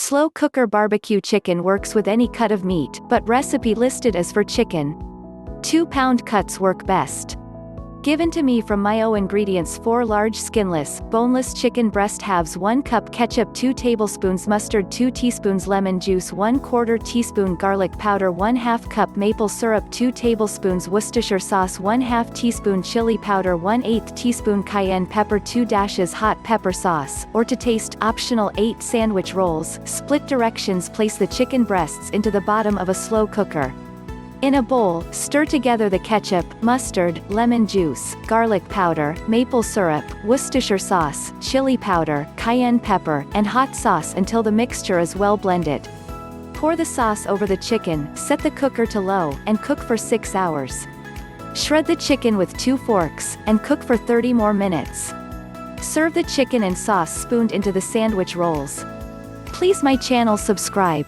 Slow cooker barbecue chicken works with any cut of meat, but recipe listed is for chicken. 2-pound cuts work best. Given to me from Mayo ingredients: 4 large skinless, boneless chicken breast halves, 1 cup ketchup, 2 tablespoons mustard, 2 teaspoons lemon juice, 1/4 teaspoon garlic powder, 1/2 cup maple syrup, 2 tablespoons Worcestershire sauce, 1/2 teaspoon chili powder, 1/8 teaspoon cayenne pepper, 2 dashes hot pepper sauce, or to taste, optional. 8 sandwich rolls. Split directions: place the chicken breasts into the bottom of a slow cooker. In a bowl, stir together the ketchup, mustard, lemon juice, garlic powder, maple syrup, Worcestershire sauce, chili powder, cayenne pepper, and hot sauce until the mixture is well blended. Pour the sauce over the chicken, set the cooker to low, and cook for 6 hours. Shred the chicken with 2 forks, and cook for 30 more minutes. Serve the chicken and sauce spooned into the sandwich rolls. Please my channel subscribe.